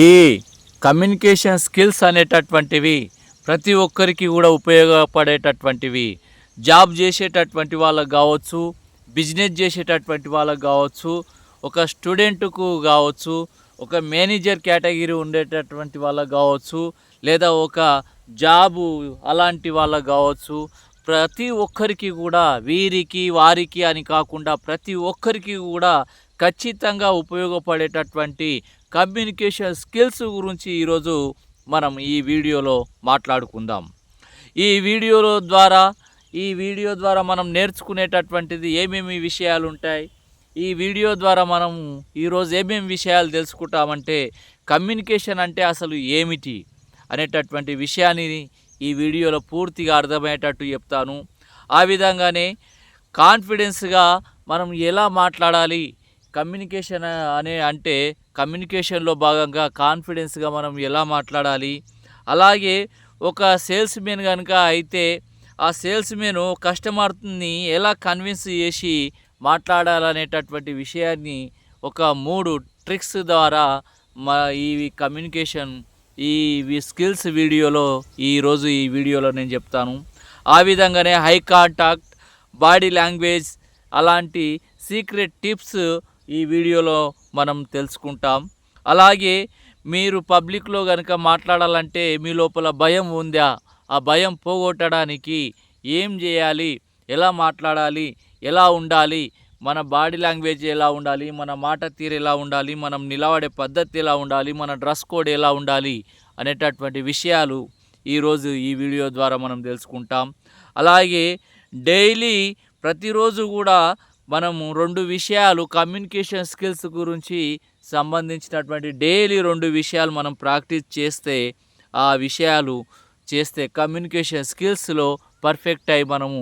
ఈ communication skills అనేటటువంటివి ప్రతి ఒక్కరికి కూడా ఉపయోగపడేటటువంటివి. జాబ్ చేసేటటువంటి వాళ్ళకు కావచ్చు, బిజినెస్ చేసేటటువంటి వాళ్ళకు కావచ్చు, ఒక స్టూడెంట్కు కావచ్చు, ఒక మేనేజర్ కేటగిరీ ఉండేటటువంటి వాళ్ళకు కావచ్చు, లేదా ఒక జాబు అలాంటి వాళ్ళకు కావచ్చు. ప్రతి ఒక్కరికి కూడా వీరికి వారికి అని కాకుండా ప్రతి ఒక్కరికి కూడా ఖచ్చితంగా ఉపయోగపడేటటువంటి కమ్యూనికేషన్ స్కిల్స్ గురించి ఈరోజు మనం ఈ వీడియోలో మాట్లాడుకుందాం. ఈ వీడియోలో ద్వారా ఈ వీడియో ద్వారా మనం నేర్చుకునేటటువంటిది ఏమేమి విషయాలు ఉంటాయి. ఈ వీడియో ద్వారా మనం ఈరోజు ఏమేమి విషయాలు తెలుసుకుంటామంటే కమ్యూనికేషన్ అంటే అసలు ఏమిటి అనేటటువంటి విషయాన్ని ఈ వీడియోలో పూర్తిగా అర్థమయ్యేటట్టు చెప్తాను. ఆ విధంగానే కాన్ఫిడెన్స్గా మనం ఎలా మాట్లాడాలి, కమ్యూనికేషన్ అంటే కమ్యూనికేషన్లో భాగంగా కాన్ఫిడెన్స్గా మనం ఎలా మాట్లాడాలి, అలాగే ఒక సేల్స్మెన్ కనుక అయితే ఆ సేల్స్మెన్ కస్టమర్ని ఎలా కన్విన్స్ చేసి మాట్లాడాలనేటటువంటి విషయాన్ని ఒక 3 ట్రిక్స్ ద్వారా ఈ కమ్యూనికేషన్ ఈ స్కిల్స్ వీడియోలో ఈరోజు ఈ వీడియోలో నేను చెప్తాను. ఆ విధంగానే హై కాంటాక్ట్, బాడీ లాంగ్వేజ్ అలాంటి సీక్రెట్ టిప్స్ ఈ వీడియోలో మనం తెలుసుకుంటాం. అలాగే మీరు పబ్లిక్లో కనుక మాట్లాడాలంటే మీ లోపల భయం ఉందా, ఆ భయం పోగొట్టడానికి ఏం చేయాలి, ఎలా మాట్లాడాలి, ఎలా ఉండాలి, మన బాడీ లాంగ్వేజ్ ఎలా ఉండాలి, మన మాట తీరు ఎలా ఉండాలి, మనం నిలబడే పద్ధతి ఎలా ఉండాలి, మన డ్రెస్ కోడ్ ఎలా ఉండాలి అనేటటువంటి విషయాలు ఈరోజు ఈ వీడియో ద్వారా మనం తెలుసుకుంటాం. అలాగే డైలీ ప్రతిరోజు కూడా మనము 2 విషయాలు కమ్యూనికేషన్ స్కిల్స్ గురించి సంబంధించినటువంటి డైలీ 2 విషయాలు మనం ప్రాక్టీస్ చేస్తే, ఆ విషయాలు చేస్తే కమ్యూనికేషన్ స్కిల్స్లో పర్ఫెక్ట్ అయి మనము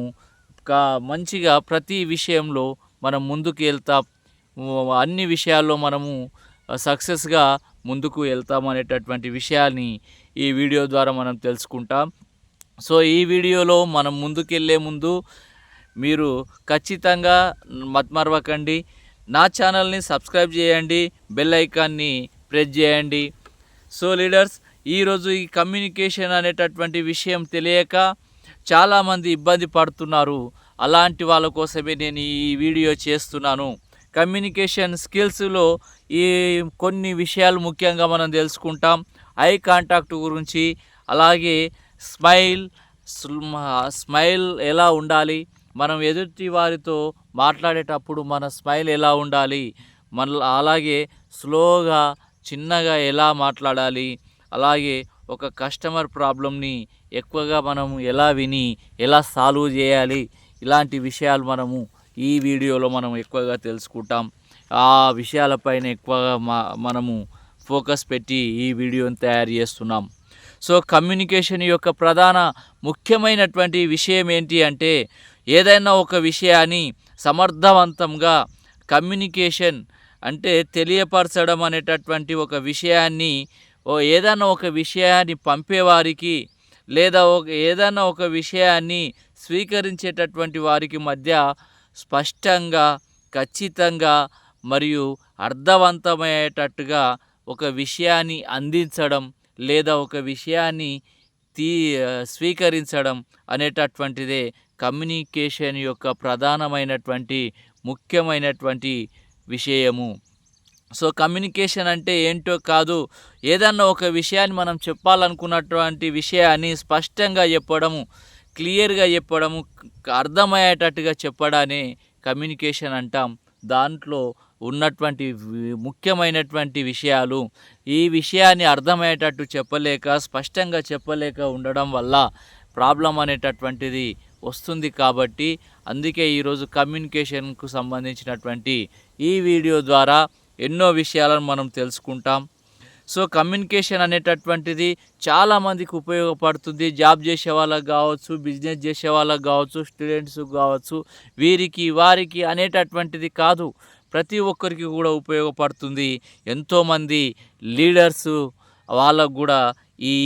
మంచిగా ప్రతి విషయంలో మనం ముందుకు వెళ్తాం. అన్ని విషయాల్లో మనము సక్సెస్గా ముందుకు వెళ్తాం అనేటటువంటి విషయాన్ని ఈ వీడియో ద్వారా మనం తెలుసుకుంటాం. సో ఈ వీడియోలో మనం ముందుకెళ్ళే ముందు మీరు ఖచ్చితంగా మర్వకండి, నా ఛానల్ని సబ్స్క్రైబ్ చేయండి, బెల్ ఐకాన్ని ప్రెస్ చేయండి. సో లీడర్స్, ఈరోజు ఈ కమ్యూనికేషన్ అనేటటువంటి విషయం తెలియక చాలామంది ఇబ్బంది పడుతున్నారు. అలాంటి వాళ్ళ కోసమే నేను ఈ వీడియో చేస్తున్నాను. కమ్యూనికేషన్ స్కిల్స్లో ఈ కొన్ని విషయాలు ముఖ్యంగా మనం తెలుసుకుంటాం. ఐ కాంటాక్ట్ గురించి, అలాగే స్మైల్ ఎలా ఉండాలి, మనం ఎదుటి వారితో మాట్లాడేటప్పుడు మన స్మైల్ ఎలా ఉండాలి, అలాగే స్లోగా చిన్నగా ఎలా మాట్లాడాలి, అలాగే ఒక కస్టమర్ ప్రాబ్లమ్ని ఎక్కువగా మనం ఎలా విని ఎలా సాల్వ్ చేయాలి, ఇలాంటి విషయాలు మనము ఈ వీడియోలో మనం ఎక్కువగా తెలుసుకుంటాం. ఆ విషయాలపైన ఎక్కువగా మనము ఫోకస్ పెట్టి ఈ వీడియోని తయారు చేస్తున్నాం. సో కమ్యూనికేషన్ యొక్క ప్రధాన ముఖ్యమైనటువంటి విషయం ఏంటి అంటే, ఏదైనా ఒక విషయాన్ని సమర్థవంతంగా కమ్యూనికేషన్ అంటే తెలియపరచడం అనేటటువంటి ఒక విషయాన్ని ఏదైనా ఒక విషయాన్ని పంపేవారికి లేదా ఏదైనా ఒక విషయాన్ని స్వీకరించేటటువంటి వారికి మధ్య స్పష్టంగా, ఖచ్చితంగా మరియు అర్థవంతమయ్యేటట్టుగా ఒక విషయాన్ని అందించడం లేదా ఒక విషయాన్ని స్వీకరించడం అనేటటువంటిదే కమ్యూనికేషన్ యొక్క ప్రధానమైనటువంటి ముఖ్యమైనటువంటి విషయము. సో కమ్యూనికేషన్ అంటే ఏంటో కాదు, ఏదన్నా ఒక విషయాన్ని మనం చెప్పాలనుకున్నటువంటి విషయాన్ని స్పష్టంగా చెప్పడము, క్లియర్గా చెప్పడము, అర్థమయ్యేటట్టుగా చెప్పడాన్ని కమ్యూనికేషన్ అంటాం. దాంట్లో ఉన్నటువంటి ముఖ్యమైనటువంటి విషయాలు, ఈ విషయాన్ని అర్థమయ్యేటట్టు చెప్పలేక, స్పష్టంగా చెప్పలేక ఉండడం వల్ల ప్రాబ్లం అనేటటువంటిది వస్తుంది. కాబట్టి అందుకే ఈరోజు కమ్యూనికేషన్కు సంబంధించినటువంటి ఈ వీడియో ద్వారా ఎన్నో విషయాలను మనం తెలుసుకుంటాం. సో కమ్యూనికేషన్ అనేటటువంటిది చాలామందికి ఉపయోగపడుతుంది. జాబ్ చేసే వాళ్ళకు కావచ్చు, బిజినెస్ చేసే వాళ్ళకు కావచ్చు, స్టూడెంట్స్కి కావచ్చు, వీరికి వారికి అనేటటువంటిది కాదు, ప్రతి ఒక్కరికి కూడా ఉపయోగపడుతుంది. ఎంతోమంది లీడర్సు వాళ్ళకు కూడా ఈ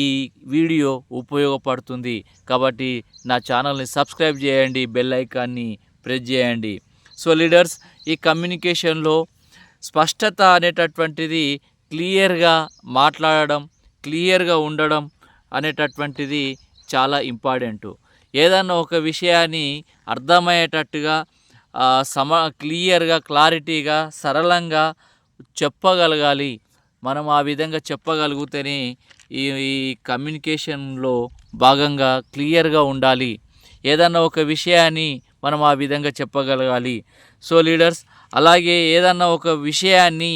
వీడియో ఉపయోగపడుతుంది. కాబట్టి నా ఛానల్ని సబ్స్క్రైబ్ చేయండి, బెల్ ఐకాన్ని ప్రెస్ చేయండి. సో లీడర్స్, ఈ కమ్యూనికేషన్లో స్పష్టత అనేటటువంటిది క్లియర్గా మాట్లాడడం, క్లియర్గా ఉండడం అనేటటువంటిది చాలా ఇంపార్టెంటు. ఏదన్నా ఒక విషయాన్ని అర్థమయ్యేటట్టుగా క్లియర్గా, క్లారిటీగా, సరళంగా చెప్పగలగాలి. మనం ఆ విధంగా చెప్పగలిగితేనే ఈ ఈ కమ్యూనికేషన్‌లో భాగంగా క్లియర్‌గా ఉండాలి. ఏదన్నా ఒక విషయాన్ని మనం ఆ విధంగా చెప్పగలగాలి. సో లీడర్స్, అలాగే ఏదన్నా ఒక విషయాన్ని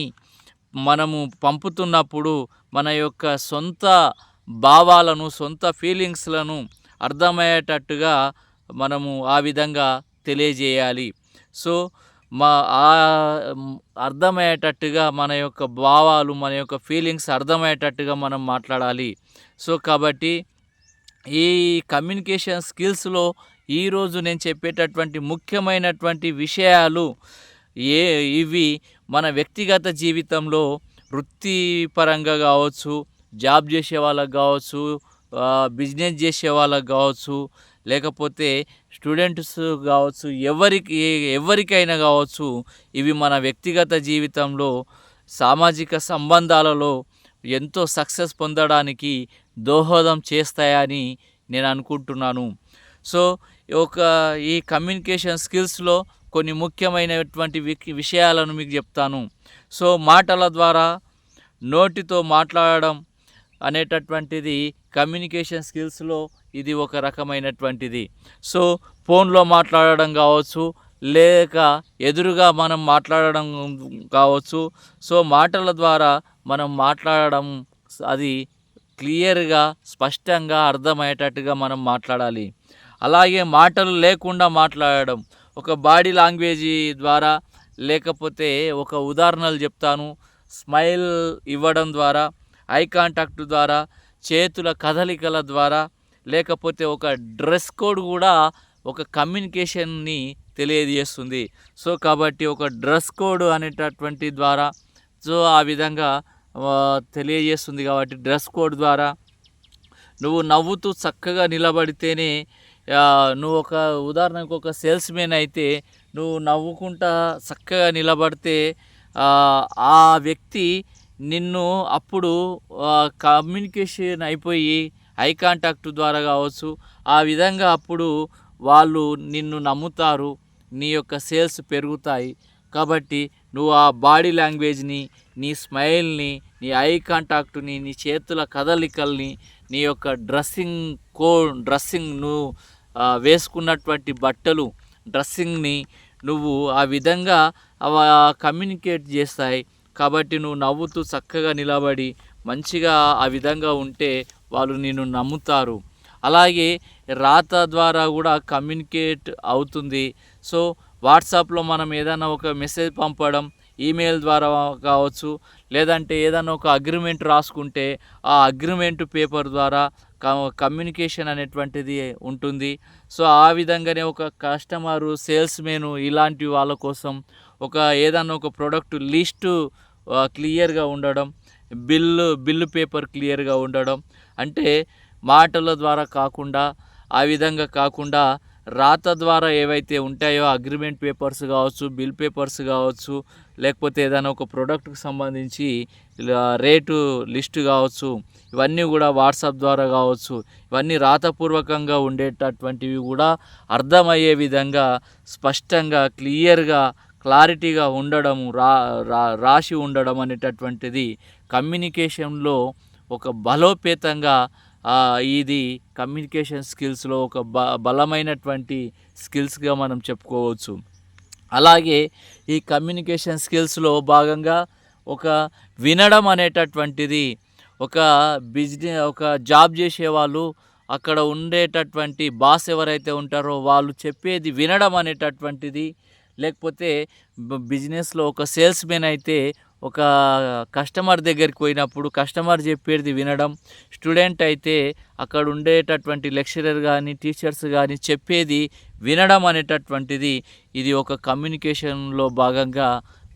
మనము పంపుతున్నప్పుడు మన యొక్క సొంత భావాలను, సొంత ఫీలింగ్స్‌లను అర్థమయ్యేటట్టుగా మనము ఆ విధంగా తెలియజేయాలి. సో, మా అర్థమయ్యేటట్టుగా మన యొక్క భావాలు, మన యొక్క ఫీలింగ్స్ అర్థమయ్యేటట్టుగా మనం మాట్లాడాలి. సో, కాబట్టి ఈ కమ్యూనికేషన్ స్కిల్స్‌లో ఈరోజు నేను చెప్పేటటువంటి ముఖ్యమైనటువంటి విషయాలు ఏ ఇవి మన వ్యక్తిగత జీవితంలో వృత్తిపరంగా కావచ్చు, జాబ్ చేసే వాళ్ళకి కావచ్చు, బిజినెస్ చేసే వాళ్ళకి కావచ్చు, లేకపోతే స్టూడెంట్స్ కావచ్చు, ఎవరికైనా కావచ్చు, ఇవి మన వ్యక్తిగత జీవితంలో సామాజిక సంబంధాలలో ఎంతో సక్సెస్ పొందడానికి దోహదం చేస్తాయని నేను అనుకుంటున్నాను. సో, ఒక ఈ కమ్యూనికేషన్ స్కిల్స్‌లో కొన్ని ముఖ్యమైనటువంటి విషయాలను మీకు చెప్తాను. సో, మాటల ద్వారా నోటితో మాట్లాడడం అనేటటువంటిది కమ్యూనికేషన్ స్కిల్స్‌లో ఇది ఒక రకమైనటువంటిది. సో, ఫోన్‌లో మాట్లాడడం కావచ్చు, లేక ఎదురుగా మనం మాట్లాడడం కావచ్చు. సో, మాటల ద్వారా మనం మాట్లాడడం అది క్లియర్‌గా, స్పష్టంగా అర్థమయ్యేటట్టుగా మనం మాట్లాడాలి. అలాగే మాటలు లేకుండా మాట్లాడడం, ఒక బాడీ లాంగ్వేజీ ద్వారా, లేకపోతే ఒక ఉదాహరణలు చెప్తాను. స్మైల్ ఇవ్వడం ద్వారా, ఐ కాంటాక్ట్ ద్వారా, చేతుల కదలికల ద్వారా, లేకపోతే ఒక డ్రెస్ కోడ్ కూడా ఒక కమ్యూనికేషన్ని తెలియజేస్తుంది. సో, కాబట్టి ఒక డ్రెస్ కోడ్ అనేటటువంటి ద్వారా సో, ఆ విధంగా తెలియజేస్తుంది. కాబట్టి డ్రెస్ కోడ్ ద్వారా నువ్వు నవ్వుతూ చక్కగా నిలబడితేనే నువ్వు ఒక ఉదాహరణకు ఒక సేల్స్‌మెన్ అయితే నువ్వు నవ్వుకుంటా చక్కగా నిలబడితే ఆ వ్యక్తి నిన్ను అప్పుడు కమ్యూనికేషన్ అయిపోయి ఐ కాంటాక్ట్ ద్వారా కావచ్చు, ఆ విధంగా అప్పుడు వాళ్ళు నిన్ను నమ్ముతారు. నీ యొక్క సేల్స్ పెరుగుతాయి. కాబట్టి నువ్వు ఆ బాడీ లాంగ్వేజ్‌ని, నీ స్మైల్‌ని, నీ ఐ కాంటాక్ట్‌ని, నీ చేతుల కదలికల్ని, నీ యొక్క డ్రెస్సింగ్ నువ్వు వేసుకున్నటువంటి బట్టలు, డ్రెస్సింగ్‌ని నువ్వు ఆ విధంగా కమ్యూనికేట్ చేస్తాయి. కాబట్టి నువ్వు నవ్వుతూ చక్కగా నిలబడి మంచిగా ఆ విధంగా ఉంటే వాళ్ళు నిన్ను నమ్ముతారు. అలాగే రాత ద్వారా కూడా కమ్యూనికేట్ అవుతుంది. సో, వాట్సాప్‌లో మనం ఏదైనా ఒక మెసేజ్ పంపడం, ఈమెయిల్ ద్వారా కావచ్చు, లేదంటే ఏదైనా ఒక అగ్రిమెంట్ రాసుకుంటే ఆ అగ్రిమెంట్ పేపర్ ద్వారా కమ్యూనికేషన్ అనేటువంటిది ఉంటుంది. సో, ఆ విధంగానే ఒక కస్టమరు, సేల్స్‌మెను ఇలాంటి వాళ్ళ కోసం ఏదన్నా ఒక ప్రొడక్ట్ లిస్టు క్లియర్‌గా ఉండడం, బిల్లు పేపర్ క్లియర్‌గా ఉండడం. అంటే మాటల ద్వారా కాకుండా, ఆ విధంగా కాకుండా రాత ద్వారా ఏవైతే ఉంటాయో అగ్రిమెంట్ పేపర్స్ కావచ్చు, బిల్ పేపర్స్ కావచ్చు, లేకపోతే ఏదైనా ఒక ప్రోడక్ట్‌కి సంబంధించి రేటు లిస్టు కావచ్చు, ఇవన్నీ కూడా వాట్సాప్ ద్వారా కావచ్చు, ఇవన్నీ రాతపూర్వకంగా ఉండేటటువంటివి కూడా అర్థమయ్యే విధంగా స్పష్టంగా, క్లియర్‌గా, క్లారిటీగా ఉండడం, రాసి ఉండడం అనేటటువంటిది కమ్యూనికేషన్‌లో ఒక బలోపేతంగా ఇది కమ్యూనికేషన్ స్కిల్స్‌లో ఒక బలమైనటువంటి స్కిల్స్‌గా మనం చెప్పుకోవచ్చు. అలాగే ఈ కమ్యూనికేషన్ స్కిల్స్‌లో భాగంగా ఒక వినడం అనేటటువంటిది ఒక జాబ్ చేసేవాళ్ళు అక్కడ ఉండేటటువంటి బాస్ ఎవరైతే ఉంటారో వాళ్ళు చెప్పేది వినడం అనేటటువంటిది, లేకపోతే బిజినెస్‌లో ఒక సేల్స్‌మెన్ అయితే ఒక కస్టమర్ దగ్గరికి పోయినప్పుడు కస్టమర్ చెప్పేది వినడం, స్టూడెంట్ అయితే అక్కడ ఉండేటటువంటి లెక్చరర్ కానీ, టీచర్స్ కానీ చెప్పేది వినడం అనేటటువంటిది ఇది ఒక కమ్యూనికేషన్‌లో భాగంగా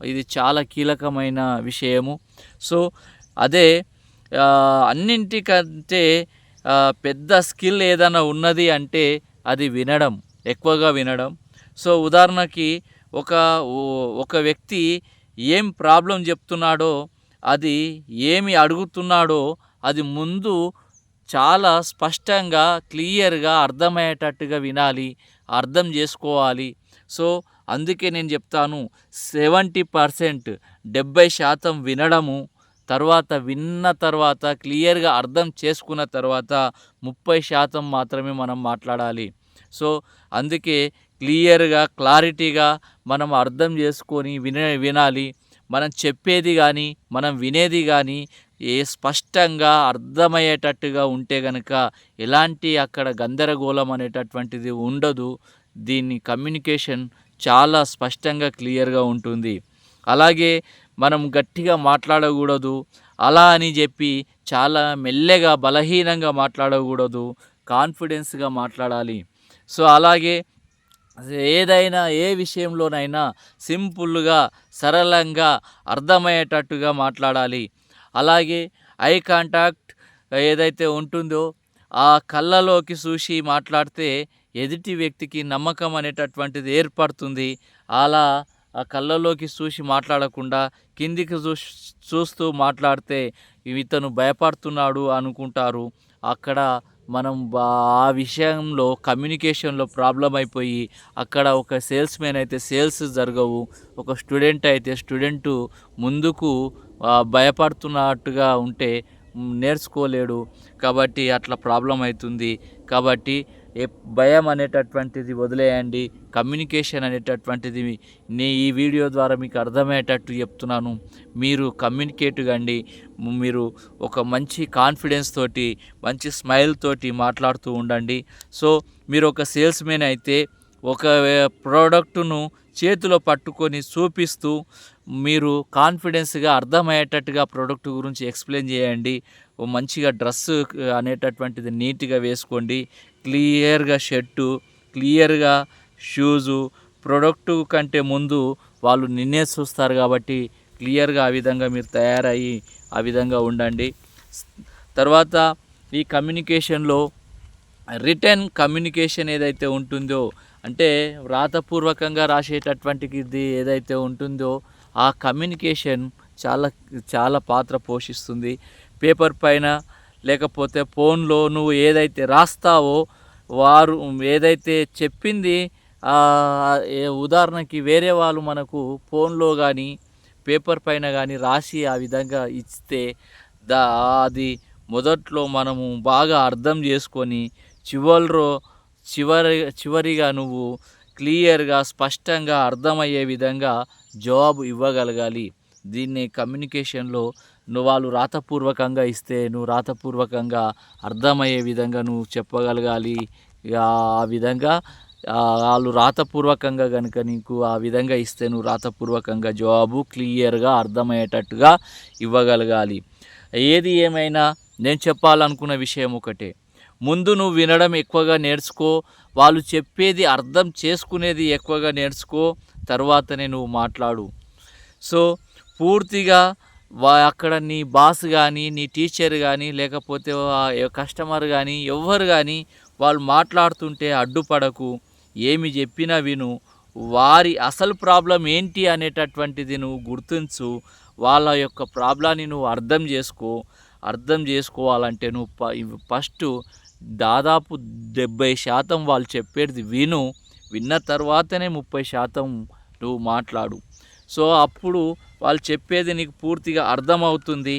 ఇది చాలా కీలకమైన విషయము. సో, అదే అన్నింటికంటే పెద్ద స్కిల్ ఏదైనా ఉన్నది అంటే అది వినడం, ఎక్కువగా వినడం. సో, ఉదాహరణకి ఒక వ్యక్తి ఏం ప్రాబ్లం చెప్తున్నాడో అది ఏమి అడుగుతున్నాడో అది ముందు చాలా స్పష్టంగా క్లియర్గా అర్థమయ్యేటట్టుగా వినాలి, అర్థం చేసుకోవాలి. సో అందుకే నేను చెప్తాను 70% 70% వినడము, తర్వాత విన్న తర్వాత క్లియర్గా అర్థం చేసుకున్న తర్వాత 30% మాత్రమే మనం మాట్లాడాలి. సో అందుకే క్లారిటీగా మనం అర్థం చేసుకొని వినాలి. మనం చెప్పేది కానీ మనం వినేది కానీ స్పష్టంగా అర్థమయ్యేటట్టుగా ఉంటే గనక ఎలాంటి అక్కడ గందరగోళం అనేటటువంటిది ఉండదు. దీన్ని కమ్యూనికేషన్ చాలా స్పష్టంగా క్లియర్గా ఉంటుంది. అలాగే మనం గట్టిగా మాట్లాడకూడదు, అలా అని చెప్పి చాలా మెల్లగా బలహీనంగా మాట్లాడకూడదు, కాన్ఫిడెన్స్గా మాట్లాడాలి. సో అలాగే ఏదైనా ఏ విషయంలోనైనా సింపుల్గా సరళంగా అర్థమయ్యేటట్టుగా మాట్లాడాలి. అలాగే ఐ కాంటాక్ట్ ఏదైతే ఉంటుందో ఆ కళ్ళలోకి చూసి మాట్లాడితే ఎదుటి వ్యక్తికి నమ్మకం అనేటటువంటిది ఏర్పడుతుంది. అలా ఆ కళ్ళలోకి చూసి మాట్లాడకుండా కిందికి చూస్తూ మాట్లాడితే ఇతను భయపడుతున్నాడు అనుకుంటారు. అక్కడ మనం ఆ విషయంలో కమ్యూనికేషన్లో ప్రాబ్లం అయిపోయి అక్కడ ఒక సేల్స్మెన్ అయితే సేల్స్ జరగవు, ఒక స్టూడెంట్ అయితే స్టూడెంటు ముందుకు భయపడుతున్నట్టుగా ఉంటే నేర్చుకోలేడు. కాబట్టి అట్లా ప్రాబ్లం అవుతుంది. కాబట్టి భయం అనేటటువంటిది వదిలేయండి. కమ్యూనికేషన్ అనేటటువంటిది ఈ వీడియో ద్వారా మీకు అర్థమయ్యేటట్టు చెప్తున్నాను. మీరు కమ్యూనికేట్ కండి. మీరు ఒక మంచి కాన్ఫిడెన్స్ తోటి మంచి స్మైల్ తోటి మాట్లాడుతూ ఉండండి. సో మీరు ఒక సేల్స్మెన్ అయితే ఒక ప్రోడక్టును చేతిలో పట్టుకొని చూపిస్తూ మీరు కాన్ఫిడెన్స్గా అర్థమయ్యేటట్టుగా ప్రోడక్ట్ గురించి ఎక్స్ప్లెయిన్ చేయండి. మంచిగా డ్రెస్సు అనేటటువంటిది నీట్గా వేసుకోండి. క్లియర్గా షర్టు, క్లియర్గా షూజు. ప్రోడక్టు కంటే ముందు వాళ్ళు నిన్నే చూస్తారు కాబట్టి క్లియర్గా ఆ విధంగా మీరు తయారయ్యి ఆ విధంగా ఉండండి. తర్వాత ఈ కమ్యూనికేషన్లో రిటర్న్ కమ్యూనికేషన్ ఏదైతే ఉంటుందో, అంటే వ్రాతపూర్వకంగా రాసేటటువంటిది ఏదైతే ఉంటుందో ఆ కమ్యూనికేషన్ చాలా చాలా పాత్ర పోషిస్తుంది. పేపర్ పైన లేకపోతే ఫోన్లో నువ్వు ఏదైతే రాస్తావో వారు ఏదైతే చెప్పింది ఉదాహరణకి వేరే వాళ్ళు మనకు ఫోన్లో కానీ పేపర్ పైన కానీ రాసి ఆ విధంగా ఇస్తే అది మొదట్లో మనము బాగా అర్థం చేసుకొని చివరిగా నువ్వు క్లియర్గా స్పష్టంగా అర్థమయ్యే విధంగా జవాబు ఇవ్వగలగాలి. దీన్ని కమ్యూనికేషన్లో వాళ్ళు రాతపూర్వకంగా ఇస్తే నువ్వు రాతపూర్వకంగా అర్థమయ్యే విధంగా నువ్వు చెప్పగలగాలి. ఆ విధంగా వాళ్ళు రాతపూర్వకంగా కనుక నీకు ఆ విధంగా ఇస్తే నువ్వు రాతపూర్వకంగా జవాబు క్లియర్గా అర్థమయ్యేటట్టుగా ఇవ్వగలగాలి. ఏది ఏమైనా నేను చెప్పాలనుకున్న విషయం ఒకటే, ముందు నువ్వు వినడం ఎక్కువగా నేర్చుకో, వాళ్ళు చెప్పేది అర్థం చేసుకునేది ఎక్కువగా నేర్చుకో, తర్వాతనే నువ్వు మాట్లాడు. సో పూర్తిగా అక్కడ నీ బాస్ కానీ నీ టీచర్ కానీ లేకపోతే కస్టమర్ కానీ ఎవ్వరు కానీ వాళ్ళు మాట్లాడుతుంటే అడ్డుపడకు, ఏమి చెప్పినా విను. వారి అసలు ప్రాబ్లం ఏంటి అనేటటువంటిది నువ్వు గుర్తించు. వాళ్ళ యొక్క ప్రాబ్లాన్ని నువ్వు అర్థం చేసుకో. అర్థం చేసుకోవాలంటే నువ్వు ఫస్ట్ దాదాపు 70% వాళ్ళు చెప్పేది విన్న తర్వాతనే 30% నువ్వు మాట్లాడు. సో అప్పుడు వాళ్ళు చెప్పేది నీకు పూర్తిగా అర్థమవుతుంది.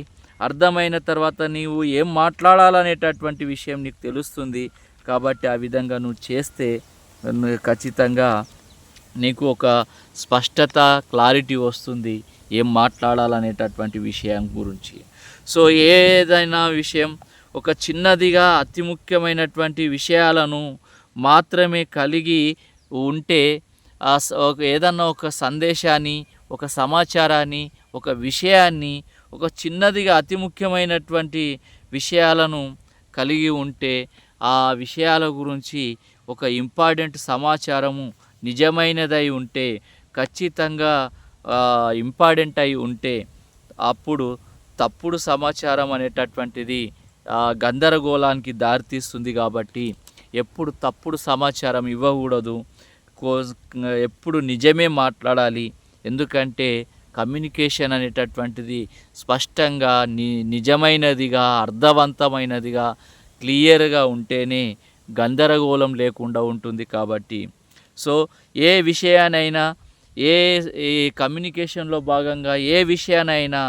అర్థమైన తర్వాత నీవు ఏం మాట్లాడాలనేటటువంటి విషయం నీకు తెలుస్తుంది. కాబట్టి ఆ విధంగా నువ్వు చేస్తే ఖచ్చితంగా నీకు ఒక స్పష్టత, క్లారిటీ వస్తుంది ఏం మాట్లాడాలనేటటువంటి విషయం గురించి. సో ఏదైనా విషయం ఒక చిన్నదిగా అతి ముఖ్యమైనటువంటి విషయాలను మాత్రమే కలిగి ఉంటే ఏదన్నా ఒక సందేశాన్ని, ఒక సమాచారాన్ని, ఒక విషయాన్ని, ఒక చిన్నదిగా అతి ముఖ్యమైనటువంటి విషయాలను కలిగి ఉంటే ఆ విషయాల గురించి ఒక ఇంపార్టెంట్ సమాచారము నిజమైనదై ఉంటే, ఖచ్చితంగా ఇంపార్టెంట్ అయి ఉంటే అప్పుడు తప్పుడు సమాచారం అనేటటువంటిది గందరగోళానికి దారితీస్తుంది. కాబట్టి ఎప్పుడు తప్పుడు సమాచారం ఇవ్వకూడదు. ఎప్పుడు నిజమే మాట్లాడాలి. ఎందుకంటే కమ్యూనికేషన్ అనేటటువంటిది స్పష్టంగా నిజమైనదిగా అర్థవంతమైనదిగా క్లియర్గా ఉంటేనే గందరగోళం లేకుండా ఉంటుంది. కాబట్టి సో ఏ విషయానైనా ఏ ఈ కమ్యూనికేషన్లో భాగంగా ఏ విషయానైనా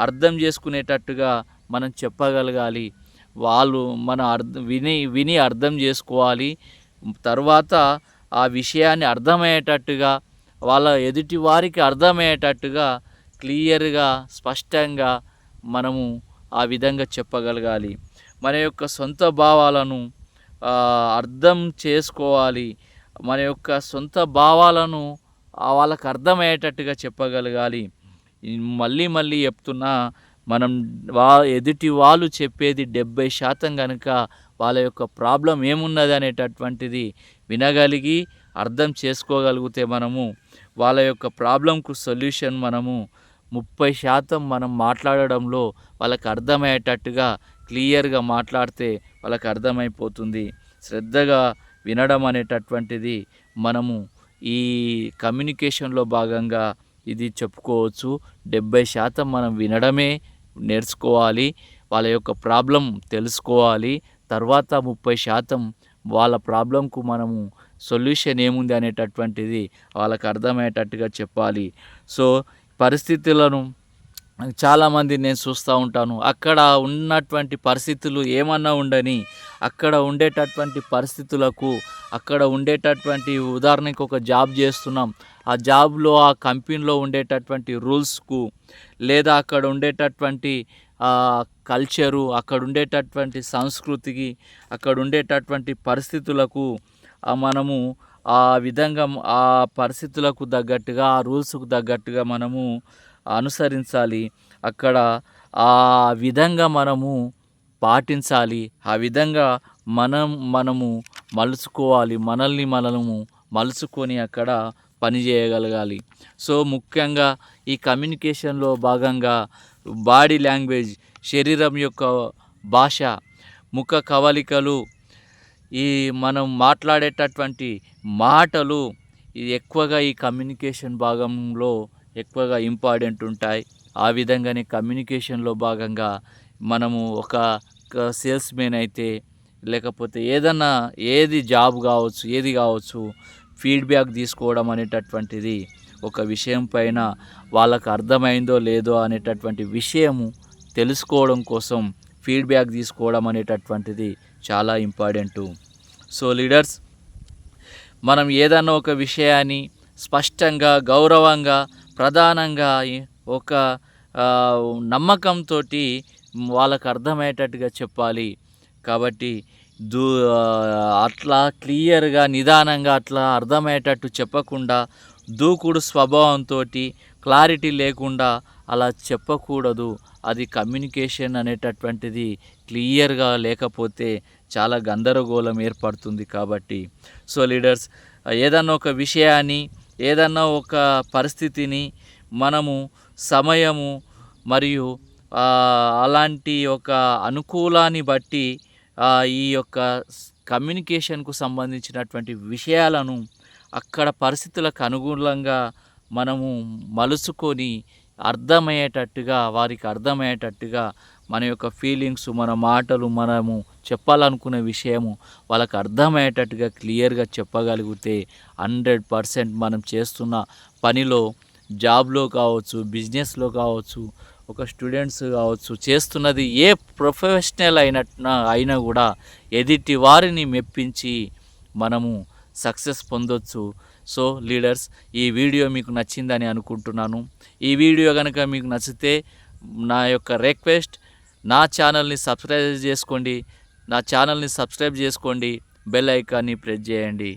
అర్థం చేసుకునేటట్టుగా మనం చెప్పగలగాలి. వాళ్ళు మన విని అర్థం చేసుకోవాలి. తర్వాత ఆ విషయాన్ని అర్థమయ్యేటట్టుగా వాళ్ళ ఎదుటి వారికి అర్థమయ్యేటట్టుగా క్లియర్గా స్పష్టంగా మనము ఆ విధంగా చెప్పగలగాలి. మన యొక్క సొంత భావాలను అర్థం చేసుకోవాలి. మన యొక్క సొంత భావాలను వాళ్ళకు అర్థమయ్యేటట్టుగా చెప్పగలగాలి. మళ్ళీ మళ్ళీ చెప్తున్నా, మనం ఎదుటి వాళ్ళు చెప్పేది 70% కనుక వాళ్ళ యొక్క ప్రాబ్లం ఏమున్నది అనేటటువంటిది వినగలిగి అర్థం చేసుకోగలిగితే మనము వాళ్ళ యొక్క ప్రాబ్లంకు సొల్యూషన్ మనము 30% మనం మాట్లాడడంలో వాళ్ళకి అర్థమయ్యేటట్టుగా క్లియర్గా మాట్లాడితే వాళ్ళకి అర్థమైపోతుంది. శ్రద్ధగా వినడం అనేటటువంటిది మనము ఈ కమ్యూనికేషన్లో భాగంగా ఇది చెప్పుకోవచ్చు. 70% మనం వినడమే నేర్చుకోవాలి. వాళ్ళ యొక్క ప్రాబ్లం తెలుసుకోవాలి. తర్వాత 30% వాళ్ళ ప్రాబ్లంకు మనము సొల్యూషన్ ఏముంది అనేటటువంటిది వాళ్ళకి అర్థమయ్యేటట్టుగా చెప్పాలి. సో పరిస్థితులను చాలామంది నేను చూస్తూ ఉంటాను. అక్కడ ఉన్నటువంటి పరిస్థితులు ఏమన్నా ఉండని, అక్కడ ఉండేటటువంటి పరిస్థితులకు, అక్కడ ఉండేటటువంటి ఉదాహరణకు ఒక జాబ్ చేస్తున్నాం, ఆ జాబ్లో ఆ కంపెనీలో ఉండేటటువంటి రూల్స్కు, లేదా అక్కడ ఉండేటటువంటి కల్చరు, అక్కడ ఉండేటటువంటి సంస్కృతికి, అక్కడ ఉండేటటువంటి పరిస్థితులకు మనము ఆ విధంగా ఆ పరిస్థితులకు తగ్గట్టుగా, ఆ రూల్స్కు తగ్గట్టుగా మనము అనుసరించాలి. అక్కడ ఆ విధంగా మనము పాటించాలి. ఆ విధంగా మనము మలుచుకోవాలి. మనము మలుచుకొని అక్కడ పని చేయగలగాలి. సో ముఖ్యంగా ఈ కమ్యూనికేషన్లో భాగంగా బాడీ లాంగ్వేజ్, శరీరం యొక్క భాష, ముఖ కవలికలు, ఈ మనం మాట్లాడేటటువంటి మాటలు ఇది ఎక్కువగా ఈ కమ్యూనికేషన్ భాగంలో ఎక్కువగా ఇంపార్టెంట్ ఉంటాయి. ఆ విధంగానే కమ్యూనికేషన్లో భాగంగా మనము ఒక సేల్స్ మెన్ అయితే, లేకపోతే ఏది జాబ్ కావచ్చు, ఏది కావచ్చు, ఫీడ్బ్యాక్ తీసుకోవడం అనేటటువంటిది ఒక విషయం పైన వాళ్ళకు అర్థమైందో లేదో అనేటటువంటి విషయము తెలుసుకోవడం కోసం ఫీడ్బ్యాక్ తీసుకోవడం అనేటటువంటిది చాలా ఇంపార్టెంటు. సో లీడర్స్, మనం ఏదన్నా ఒక విషయాన్ని స్పష్టంగా, గౌరవంగా, ప్రధానంగా ఒక నమ్మకంతో వాళ్ళకు అర్థమయ్యేటట్టుగా చెప్పాలి. కాబట్టి అట్లా క్లియర్గా, నిదానంగా అట్లా అర్థమయ్యేటట్టు చెప్పకుండా దూకుడు స్వభావంతో, క్లారిటీ లేకుండా అలా చెప్పకూడదు. అది కమ్యూనికేషన్ అనేటటువంటిది క్లియర్గా లేకపోతే చాలా గందరగోళం ఏర్పడుతుంది. కాబట్టి సో లీడర్స్, ఏదన్నా ఒక విషయాన్ని, ఏదన్నా ఒక పరిస్థితిని మనము సమయము మరియు అలాంటి ఒక అనుకూలాన్ని బట్టి ఈ యొక్క కమ్యూనికేషన్కు సంబంధించినటువంటి విషయాలను అక్కడ పరిస్థితులకు అనుగుణంగా మనము మలుచుకొని అర్థమయ్యేటట్టుగా, వారికి అర్థమయ్యేటట్టుగా మన యొక్క ఫీలింగ్స్, మన మాటలు, మనము చెప్పాలనుకునే విషయము వాళ్ళకి అర్థమయ్యేటట్టుగా క్లియర్గా చెప్పగలిగితే 100% మనం చేస్తున్న పనిలో, జాబ్లో కావచ్చు, బిజినెస్లో కావచ్చు, ఒక స్టూడెంట్స్ కావచ్చు, చేస్తున్నది ఏ ప్రొఫెషనల్ అయినా కూడా ఎదుటి వారిని మెప్పించి మనము సక్సెస్ పొందొచ్చు. సో లీడర్స్, ఈ వీడియో మీకు నచ్చిందని అనుకుంటున్నాను. ఈ వీడియో కనుక మీకు నచ్చితే నా యొక్క రిక్వెస్ట్, నా ఛానల్ని సబ్స్క్రైబ్ చేసుకోండి. బెల్ ఐకాన్ని ప్రెస్ చేయండి.